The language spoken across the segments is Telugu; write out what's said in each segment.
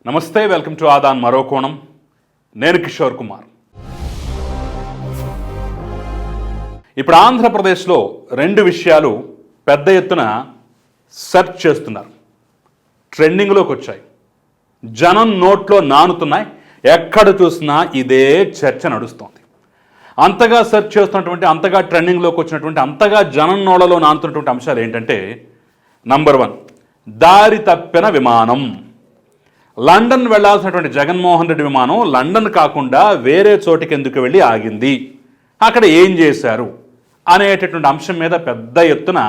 నమస్తే, వెల్కమ్ టు ఆదాన్ మరో కోణం. నేను కిషోర్ కుమార్. ఇప్పుడు ఆంధ్రప్రదేశ్లో రెండు విషయాలు పెద్ద ఎత్తున సెర్చ్ చేస్తున్నారు, ట్రెండింగ్లోకి వచ్చాయి, జనం నోట్లో నానుతున్నాయి. ఎక్కడ చూసినా ఇదే చర్చ నడుస్తోంది. అంతగా సెర్చ్ చేస్తున్నటువంటి, అంతగా ట్రెండింగ్లోకి వచ్చినటువంటి, అంతగా జనం నోళ్ళలో నానుతున్నటువంటి అంశాలు ఏంటంటే, నంబర్ 1, దారి తప్పిన విమానం. లండన్ వెళ్లాల్సినటువంటి జగన్మోహన్ రెడ్డి విమానం లండన్ కాకుండా వేరే చోటికి ఎందుకు వెళ్ళి ఆగింది, అక్కడ ఏం చేశారు అనేటటువంటి అంశం మీద పెద్ద ఎత్తున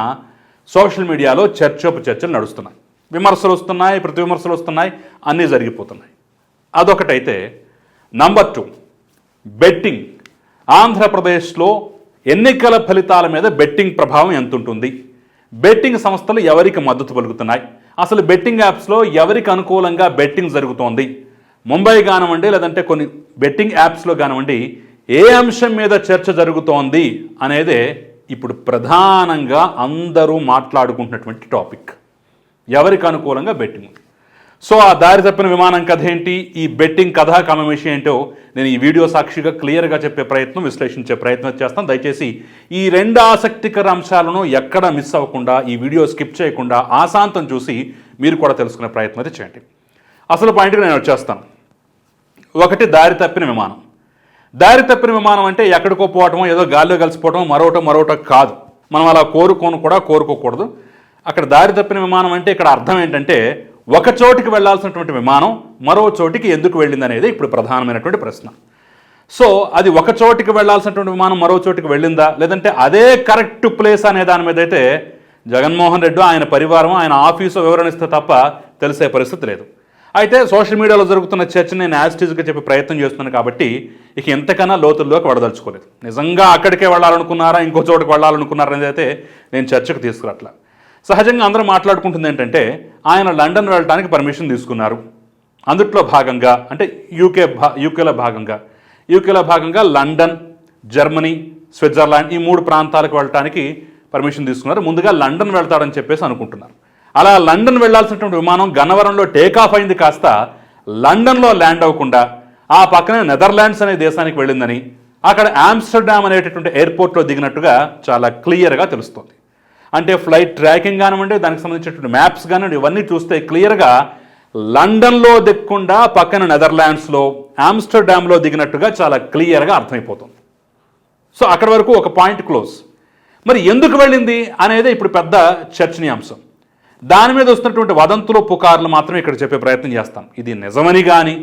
సోషల్ మీడియాలో చర్చలు నడుస్తున్నాయి. విమర్శలు వస్తున్నాయి, ప్రతి విమర్శలు వస్తున్నాయి, అన్నీ జరిగిపోతున్నాయి. అదొకటైతే, నంబర్ 2, బెట్టింగ్. ఆంధ్రప్రదేశ్లో ఎన్నికల ఫలితాల మీద బెట్టింగ్ ప్రభావం ఎంత ఉంటుంది, బెట్టింగ్ సంస్థలు ఎవరికి మద్దతు పలుకుతున్నాయి, అసలు బెట్టింగ్ యాప్స్లో ఎవరికి అనుకూలంగా బెట్టింగ్ జరుగుతోంది, ముంబై కానివ్వండి లేదంటే కొన్ని బెట్టింగ్ యాప్స్లో కానివ్వండి, ఏ అంశం మీద చర్చ జరుగుతోంది అనేదే ఇప్పుడు ప్రధానంగా అందరూ మాట్లాడుకుంటున్నటువంటి టాపిక్. ఎవరికి అనుకూలంగా బెట్టింగ్ ఉంది. సో ఆ దారి తప్పిన విమానం కథ ఏంటి, ఈ బెట్టింగ్ కథ విషయం ఏంటో నేను ఈ వీడియో సాక్షిగా క్లియర్గా చెప్పే ప్రయత్నం, విశ్లేషించే ప్రయత్నం చేస్తాను. దయచేసి ఈ రెండు ఆసక్తికర అంశాలను ఎక్కడ మిస్ అవ్వకుండా, ఈ వీడియో స్కిప్ చేయకుండా ఆశాంతం చూసి మీరు కూడా తెలుసుకునే ప్రయత్నం అయితే చేయండి. అసలు పాయింట్కి నేను వచ్చేస్తాను. ఒకటి, దారి తప్పిన విమానం. దారి తప్పిన విమానం అంటే ఎక్కడికో పోవటమో, ఏదో గాల్లో కలిసిపోవటం, మరొకటో కాదు. మనం అలా కోరుకోకూడదు. అక్కడ దారి తప్పిన విమానం అంటే ఇక్కడ అర్థం ఏంటంటే, ఒక చోటికి వెళ్లాల్సినటువంటి విమానం మరో చోటికి ఎందుకు వెళ్ళింది అనేది ఇప్పుడు ప్రధానమైనటువంటి ప్రశ్న. సో అది ఒక చోటికి వెళ్లాల్సినటువంటి విమానం మరో చోటికి వెళ్ళిందా, లేదంటే అదే కరెక్ట్ ప్లేస్ అనే దాని మీద అయితే జగన్మోహన్ రెడ్డి, ఆయన పరివారం, ఆయన ఆఫీసు వివరణిస్తే తప్ప తెలిసే పరిస్థితి లేదు. అయితే సోషల్ మీడియాలో జరుగుతున్న చర్చని నేను యాజిటీజ్గా చెప్పే ప్రయత్నం చేస్తున్నాను కాబట్టి ఇక ఎంతకన్నా లోతుల్లోకి వడదలుచుకోలేదు. నిజంగా అక్కడికే వెళ్ళాలనుకున్నారా, ఇంకో చోటుకి వెళ్ళాలనుకున్నారా అనేది అయితే నేను చర్చకు తీసుకురాట్లా. సహజంగా అందరూ మాట్లాడుకుంటుంది ఏంటంటే, ఆయన లండన్ వెళ్ళడానికి పర్మిషన్ తీసుకున్నారు. అందుట్లో భాగంగా అంటే యూకేలో భాగంగా లండన్, జర్మనీ, స్విట్జర్లాండ్ ఈ 3 ప్రాంతాలకు వెళ్ళడానికి పర్మిషన్ తీసుకున్నారు. ముందుగా లండన్ వెళ్తాడని చెప్పేసి అనుకుంటున్నారు. అలా లండన్ వెళ్లాల్సినటువంటి విమానం గన్నవరంలో టేకాఫ్ అయింది, కాస్త లండన్లో ల్యాండ్ అవ్వకుండా ఆ పక్కనే నెదర్లాండ్స్ అనే దేశానికి వెళ్ళిందని, అక్కడ ఆమ్స్టర్డామ్ అనేటటువంటి ఎయిర్పోర్ట్లో దిగినట్టుగా చాలా క్లియర్గా తెలుస్తుంది. అంటే ఫ్లైట్ ట్రాకింగ్ కానివ్వండి, దానికి సంబంధించినటువంటి మ్యాప్స్ కానివ్వండి, ఇవన్నీ చూస్తే క్లియర్గా లండన్లో దిక్కుండా పక్కన నెదర్లాండ్స్లో, ఆమ్స్టర్డామ్లో దిగినట్టుగా చాలా క్లియర్గా అర్థమైపోతుంది. సో అక్కడి వరకు ఒక పాయింట్ క్లోజ్. మరి ఎందుకు వెళ్ళింది అనేది ఇప్పుడు పెద్ద చర్చనీయాంశం. దాని మీద వస్తున్నటువంటి వదంతులు, పుకార్లు మాత్రం ఇక్కడ చెప్పే ప్రయత్నం చేస్తాం. ఇది నిజమని కానీ,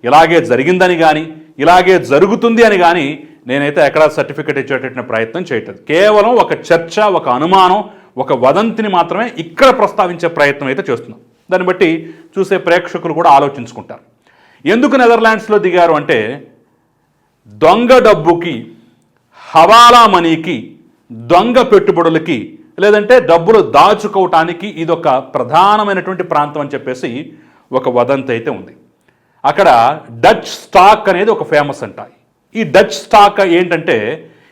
ఇలాగే జరిగిందని కానీ, ఇలాగే జరుగుతుంది అని కానీ నేనైతే ఎక్కడా సర్టిఫికెట్ ఇచ్చేటటువంటి ప్రయత్నం చేయట్లేదు. కేవలం ఒక చర్చ, ఒక అనుమానం, ఒక వదంతిని మాత్రమే ఇక్కడ ప్రస్తావించే ప్రయత్నం అయితే చేస్తున్నాం. దాన్ని బట్టి చూసే ప్రేక్షకులు కూడా ఆలోచించుకుంటారు. ఎందుకు నెదర్లాండ్స్లో దిగారు అంటే, దొంగ డబ్బుకి, హవాలా మనీకి, దొంగ పెట్టుబడులకి, లేదంటే డబ్బులు దాచుకోవటానికి ఇదొక ప్రధానమైనటువంటి ప్రాంతం అని చెప్పేసి ఒక వదంతి అయితే ఉంది. అక్కడ డచ్ స్టాక్ అనేది ఒక ఫేమస్ అంట. ఈ డచ్ స్టాక్ ఏంటంటే,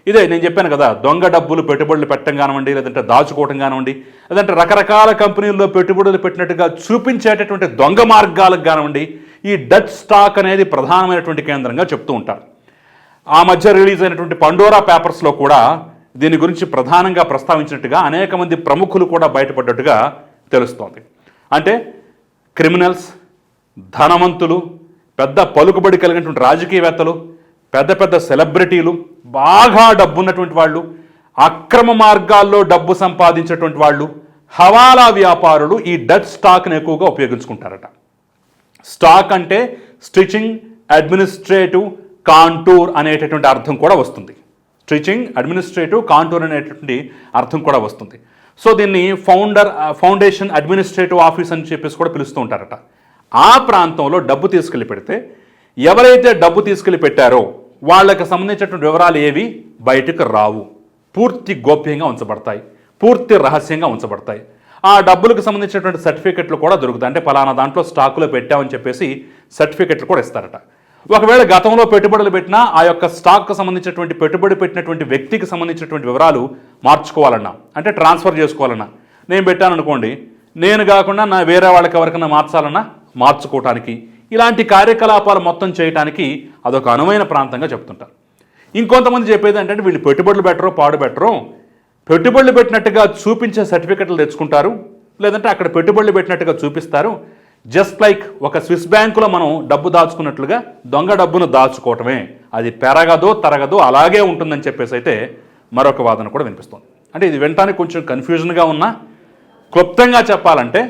ఇదే నేను చెప్పాను కదా, దొంగ డబ్బులు పెట్టుబడులు పెట్టడం కానివ్వండి, లేదంటే దాచుకోవటం కానివ్వండి, లేదంటే రకరకాల కంపెనీల్లో పెట్టుబడులు పెట్టినట్టుగా చూపించేటటువంటి దొంగ మార్గాలకు కానివ్వండి, ఈ డచ్ స్టాక్ అనేది ప్రధానమైనటువంటి కేంద్రంగా చెప్తూ ఉంటారు. ఆ మధ్య రిలీజ్ అయినటువంటి పండోరా పేపర్స్లో కూడా దీని గురించి ప్రధానంగా ప్రస్తావించినట్టుగా అనేక మంది ప్రముఖులు కూడా బయటపడ్డట్టుగా తెలుస్తోంది. అంటే క్రిమినల్స్, ధనవంతులు, పెద్ద పలుకుబడి కలిగినటువంటి రాజకీయవేత్తలు, పెద్ద పెద్ద సెలబ్రిటీలు, బాగా డబ్బున్నటువంటి వాళ్ళు, అక్రమ మార్గాల్లో డబ్బు సంపాదించేటువంటి వాళ్ళు, హవాలా వ్యాపారులు ఈ డచ్ స్టాక్ని ఎక్కువగా ఉపయోగించుకుంటారట. స్టాక్ అంటే స్టిచింగ్ అడ్మినిస్ట్రేటివ్ కాంటూర్ అనేటటువంటి అర్థం కూడా వస్తుంది. స్టిచింగ్ అడ్మినిస్ట్రేటివ్ కాంటూర్ అనేటటువంటి అర్థం కూడా వస్తుంది. సో దీన్ని ఫౌండేషన్ అడ్మినిస్ట్రేటివ్ ఆఫీస్ అని చెప్పేసి కూడా పిలుస్తూ ఉంటారట. ఆ ప్రాంతంలో డబ్బు తీసుకెళ్ళి పెడితే, ఎవరైతే డబ్బు తీసుకెళ్ళి పెట్టారో వాళ్ళకి సంబంధించినటువంటి వివరాలు ఏవి బయటకు రావు, పూర్తి గోప్యంగా ఉంచబడతాయి, పూర్తి రహస్యంగా ఉంచబడతాయి. ఆ డబ్బులకు సంబంధించినటువంటి సర్టిఫికెట్లు కూడా దొరుకుతాయి. అంటే ఫలానా దాంట్లో స్టాకులో పెట్టామని చెప్పేసి సర్టిఫికెట్లు కూడా ఇస్తారట. ఒకవేళ గతంలో పెట్టుబడులు పెట్టినా ఆ యొక్క స్టాక్కు సంబంధించినటువంటి పెట్టుబడి పెట్టినటువంటి వ్యక్తికి సంబంధించినటువంటి వివరాలు మార్చుకోవాలన్నా, అంటే ట్రాన్స్ఫర్ చేసుకోవాలన్నా, నేను పెట్టాను అనుకోండి, నేను కాకుండా నా వేరే వాళ్ళకి ఎవరికైనా మార్చాలన్నా మార్చుకోవటానికి ఇలాంటి కార్యకలాపాలు మొత్తం చేయడానికి అదొక అనువైన ప్రాంతంగా చెప్తుంటారు. ఇంకొంతమంది చెప్పేది ఏంటంటే వీళ్ళు పెట్టుబడులు పెట్టరు, పాడు పెట్టరు, పెట్టుబడులు పెట్టినట్టుగా చూపించే సర్టిఫికెట్లు తెచ్చుకుంటారు, లేదంటే అక్కడ పెట్టుబడులు పెట్టినట్టుగా చూపిస్తారు. జస్ట్ లైక్ ఒక స్విస్ బ్యాంకులో మనం డబ్బు దాచుకున్నట్లుగా దొంగ డబ్బును దాచుకోవటమే, అది పెరగదో తరగదో అలాగే ఉంటుందని చెప్పేసి అయితే మరొక వాదన కూడా వినిపిస్తుంది. అంటే ఇది వినటానికి కొంచెం కన్ఫ్యూజన్గా ఉన్నా, క్లుప్తంగా చెప్పాలంటే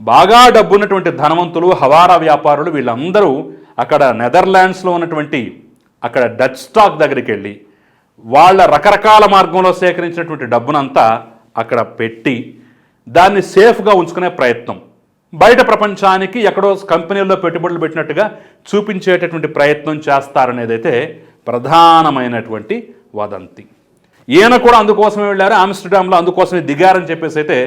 బాగా డబ్బున్నటువంటి ధనవంతులు, హవారా వ్యాపారులు వీళ్ళందరూ అక్కడ నెదర్లాండ్స్లో ఉన్నటువంటి అక్కడ డచ్ స్టాక్ దగ్గరికి వెళ్ళి వాళ్ళ రకరకాల మార్గంలో సేకరించినటువంటి డబ్బునంతా అక్కడ పెట్టి దాన్ని సేఫ్గా ఉంచుకునే ప్రయత్నం, బయట ప్రపంచానికి ఎక్కడో కంపెనీల్లో పెట్టుబడులు పెట్టినట్టుగా చూపించేటటువంటి ప్రయత్నం చేస్తారనేదైతే ప్రధానమైనటువంటి వదంతి. ఈయన కూడా అందుకోసమే వెళ్ళారు, ఆమ్స్టర్డామ్లో అందుకోసమే దిగారని చెప్పేసి అయితే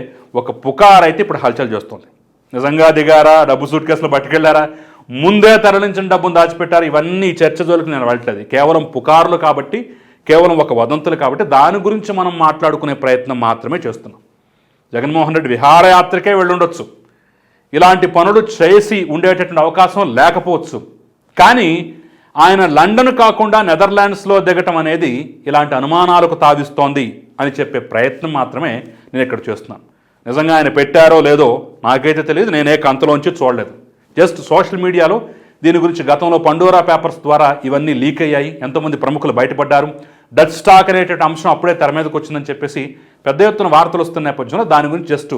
ఒక పుకార్ అయితే ఇప్పుడు హల్చల్ చేస్తుంది. నిజంగా దిగారా, డబ్బు సూట్ కేసులో పట్టుకెళ్లారా, ముందే తరలించిన డబ్బును దాచిపెట్టారు, ఇవన్నీ చర్చ జోలికి నేను వెళ్ళట్లేదు. కేవలం పుకార్లు కాబట్టి, కేవలం ఒక వదంతులు కాబట్టి దాని గురించి మనం మాట్లాడుకునే ప్రయత్నం మాత్రమే చేస్తున్నాం. జగన్మోహన్ రెడ్డి విహారయాత్రకే వెళ్ళుండొచ్చు, ఇలాంటి పనులు చేసి ఉండేటటువంటి అవకాశం లేకపోవచ్చు, కానీ ఆయన లండన్ కాకుండా నెదర్లాండ్స్లో దిగటం అనేది ఇలాంటి అనుమానాలకు తావిస్తోంది అని చెప్పే ప్రయత్నం మాత్రమే నేను ఇక్కడ చేస్తున్నాను. నిజంగా ఆయన పెట్టారో లేదో నాకైతే తెలియదు, నేనే కంతలోంచి చూడలేదు. జస్ట్ సోషల్ మీడియాలో దీని గురించి గతంలో పండోరా పేపర్స్ ద్వారా ఇవన్నీ లీక్ అయ్యాయి, ఎంతోమంది ప్రముఖులు బయటపడ్డారు, డచ్ స్టాక్ అనేటువంటి అంశం అప్పుడే తెర మీదకి వచ్చిందని చెప్పేసి పెద్ద ఎత్తున వార్తలు వస్తున్న నేపథ్యంలో దాని గురించి జస్ట్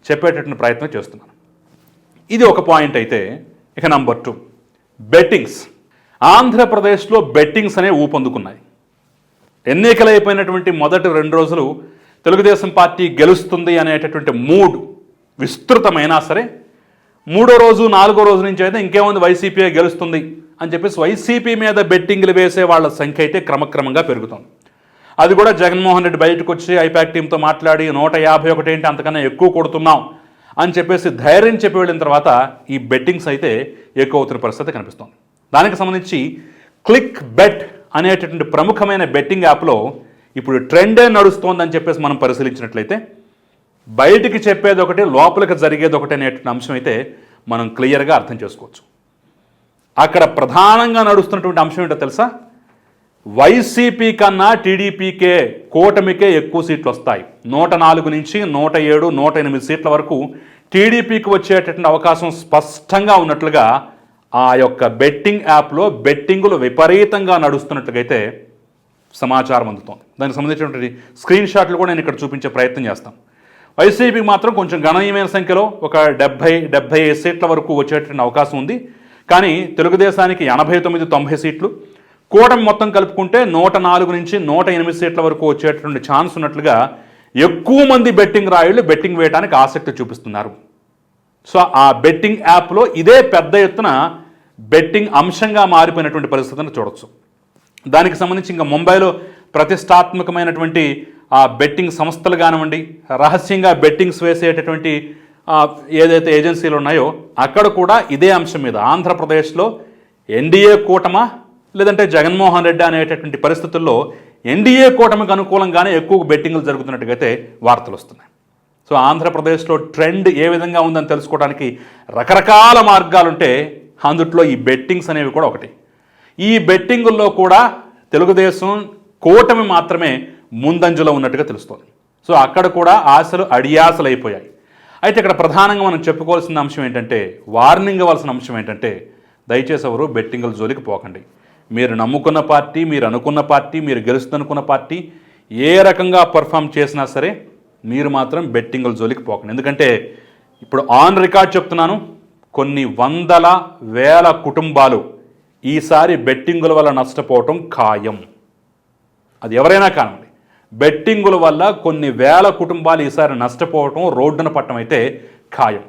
చెప్పేటటువంటి ప్రయత్నం చేస్తున్నాను. ఇది ఒక పాయింట్ అయితే, ఇక నంబర్ 2 బెట్టింగ్స్. ఆంధ్రప్రదేశ్లో బెట్టింగ్స్ అనేవి ఊపందుకున్నాయి. ఎన్నికలైపోయినటువంటి మొదటి 2 రోజులు తెలుగుదేశం పార్టీ గెలుస్తుంది అనేటటువంటి మూడ్ విస్తృతమైనా సరే, 3వ రోజు 4వ రోజు నుంచి అయితే ఇంకేముంది వైసీపీ గెలుస్తుంది అని చెప్పేసి వైసీపీ మీద బెట్టింగ్లు వేసే వాళ్ళ సంఖ్య అయితే క్రమక్రమంగా పెరుగుతుంది. అది కూడా జగన్మోహన్ రెడ్డి బయటకు వచ్చి ఐపాక్ టీంతో మాట్లాడి 151 ఏంటి అంతకన్నా ఎక్కువ కొడుతున్నాం అని చెప్పేసి ధైర్యం చెప్పి వెళ్ళిన తర్వాత ఈ బెట్టింగ్స్ అయితే ఎక్కువ అవుతున్న పరిస్థితి కనిపిస్తుంది. దానికి సంబంధించి క్లిక్ బెట్ అనేటటువంటి ప్రముఖమైన బెట్టింగ్ యాప్లో ఇప్పుడు ట్రెండే నడుస్తోందని చెప్పేసి మనం పరిశీలించినట్లయితే బయటికి చెప్పేది ఒకటి, లోపలికి జరిగేది ఒకటి అనేటువంటి అంశం అయితే మనం క్లియర్గా అర్థం చేసుకోవచ్చు. అక్కడ ప్రధానంగా నడుస్తున్నటువంటి అంశం ఏంటో తెలుసా? వైసీపీ కన్నా టీడీపీకే, కూటమికే ఎక్కువ సీట్లు వస్తాయి. 104 నుంచి 107, 108 సీట్ల వరకు టీడీపీకి వచ్చేటటువంటి అవకాశం స్పష్టంగా ఉన్నట్లుగా ఆ యొక్క బెట్టింగ్ యాప్లో బెట్టింగులు విపరీతంగా నడుస్తున్నట్లుగా అయితే సమాచారం అందుతోంది. దానికి సంబంధించినటువంటి స్క్రీన్ షాట్లు కూడా నేను ఇక్కడ చూపించే ప్రయత్నం చేస్తాను. వైసీపీకి మాత్రం కొంచెం గణనీయమైన సంఖ్యలో ఒక 70-75 సీట్ల వరకు వచ్చేటటువంటి అవకాశం ఉంది. కానీ తెలుగుదేశానికి 89-90 సీట్లు, కూటమి మొత్తం కలుపుకుంటే 104 నుంచి 108 సీట్ల వరకు వచ్చేటటువంటి ఛాన్స్ ఉన్నట్లుగా ఎక్కువ మంది బెట్టింగ్ రాయుళ్ళు బెట్టింగ్ వేయడానికి ఆసక్తి చూపిస్తున్నారు. సో ఆ బెట్టింగ్ యాప్లో ఇదే పెద్ద ఎత్తున బెట్టింగ్ అంశంగా మారిపోయినటువంటి పరిస్థితిని చూడొచ్చు. దానికి సంబంధించి ఇంకా ముంబైలో ప్రతిష్టాత్మకమైనటువంటి ఆ బెట్టింగ్ సంస్థలు కానివ్వండి, రహస్యంగా బెట్టింగ్స్ వేసేటటువంటి ఏదైతే ఏజెన్సీలు ఉన్నాయో అక్కడ కూడా ఇదే అంశం మీద ఆంధ్రప్రదేశ్లో ఎన్డీఏ కూటమా లేదంటే జగన్మోహన్ రెడ్డి అనేటటువంటి పరిస్థితుల్లో ఎన్డీఏ కూటమికి అనుకూలంగానే ఎక్కువ బెట్టింగ్లు జరుగుతున్నట్టుగా అయితే వార్తలు వస్తున్నాయి. సో ఆంధ్రప్రదేశ్లో ట్రెండ్ ఏ విధంగా ఉందని తెలుసుకోవడానికి రకరకాల మార్గాలుంటే అందుట్లో ఈ బెట్టింగ్స్ అనేవి కూడా ఒకటి. ఈ బెట్టింగుల్లో కూడా తెలుగుదేశం కూటమి మాత్రమే ముందంజలో ఉన్నట్టుగా తెలుస్తోంది. సో అక్కడ కూడా ఆశలు అడియాసలు అయిపోయాయి. అయితే ఇక్కడ ప్రధానంగా మనం చెప్పుకోవాల్సిన అంశం ఏంటంటే, వార్నింగ్ ఇవ్వాల్సిన అంశం ఏంటంటే, దయచేసి ఎవరు బెట్టింగుల జోలికి పోకండి. మీరు నమ్ముకున్న పార్టీ, మీరు అనుకున్న పార్టీ, మీరు గెలుస్తుందనుకున్న పార్టీ ఏ రకంగా పర్ఫామ్ చేసినా సరే మీరు మాత్రం బెట్టింగుల జోలికి పోకండి. ఎందుకంటే ఇప్పుడు ఆన్ రికార్డ్ చెప్తున్నాను, కొన్ని 100,000 కుటుంబాలు ఈసారి బెట్టింగుల వల్ల నష్టపోవటం ఖాయం. అది ఎవరైనా కానివ్వండి, బెట్టింగుల వల్ల కొన్ని వేల కుటుంబాలు ఈసారి నష్టపోవటం, రోడ్డున పట్టడం అయితే ఖాయం.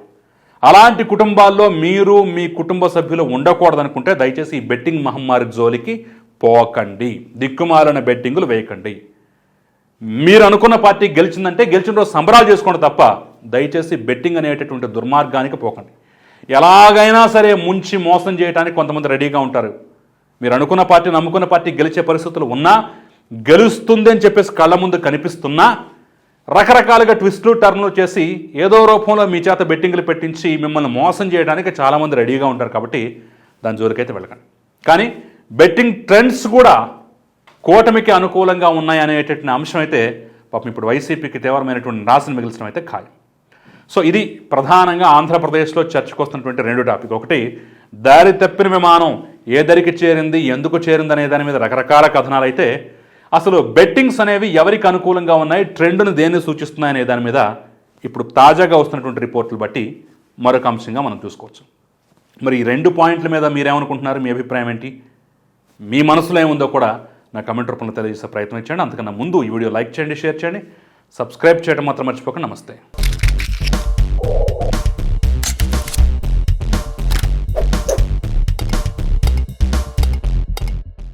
అలాంటి కుటుంబాల్లో మీరు మీ కుటుంబ సభ్యులు ఉండకూడదనుకుంటే దయచేసి ఈ బెట్టింగ్ మహమ్మారి జోలికి పోకండి, దిక్కుమాలిన బెట్టింగులు వేయకండి. మీరు అనుకున్న పార్టీ గెలిచిందంటే గెలిచిన రోజు సంబరాలు చేసుకోండి తప్ప దయచేసి బెట్టింగ్ అనేటటువంటి దుర్మార్గానికి పోకండి. ఎలాగైనా సరే ముంచి మోసం చేయడానికి కొంతమంది రెడీగా ఉంటారు. మీరు అనుకున్న పార్టీ, నమ్ముకున్న పార్టీ గెలిచే పరిస్థితులు ఉన్నా, గెలుస్తుంది అని చెప్పేసి కళ్ళ ముందు కనిపిస్తున్నా రకరకాలుగా ట్విస్టులు టర్న్లు చేసి ఏదో రూపంలో మీ చేత బెట్టింగ్లు పెట్టించి మిమ్మల్ని మోసం చేయడానికి చాలామంది రెడీగా ఉంటారు. కాబట్టి దాని జోలికైతే వెళ్ళకండి. కానీ బెట్టింగ్ ట్రెండ్స్ కూడా కూటమికి అనుకూలంగా ఉన్నాయి అనేటటువంటి అంశం అయితే పాపం ఇప్పుడు వైసీపీకి తీవ్రమైనటువంటి నిరాశను మిగిల్చడం అయితే ఖాయం. సో ఇది ప్రధానంగా ఆంధ్రప్రదేశ్లో చర్చకు వస్తున్నటువంటి రెండు టాపిక్. ఒకటి, దారి తప్పిన విమానం ఏ దరికి చేరింది, ఎందుకు చేరింది అనే దాని మీద రకరకాల కథనాలు అయితే, అసలు బెట్టింగ్స్ అనేవి ఎవరికి అనుకూలంగా ఉన్నాయి, ట్రెండ్ను దేన్ని సూచిస్తున్నాయి అనే దాని మీద ఇప్పుడు తాజాగా వస్తున్నటువంటి రిపోర్టులు బట్టి మరొక అంశంగా మనం చూసుకోవచ్చు. మరి ఈ రెండు పాయింట్ల మీద మీరేమనుకుంటున్నారు, మీ అభిప్రాయం ఏంటి, మీ మనసులో ఏముందో కూడా నా కమెంట్ రూపంలో తెలియజేసే ప్రయత్నం చేయండి. అంతకన్నా ముందు ఈ వీడియో లైక్ చేయండి, షేర్ చేయండి, సబ్స్క్రైబ్ చేయడం మాత్రం మర్చిపోకండి. నమస్తే.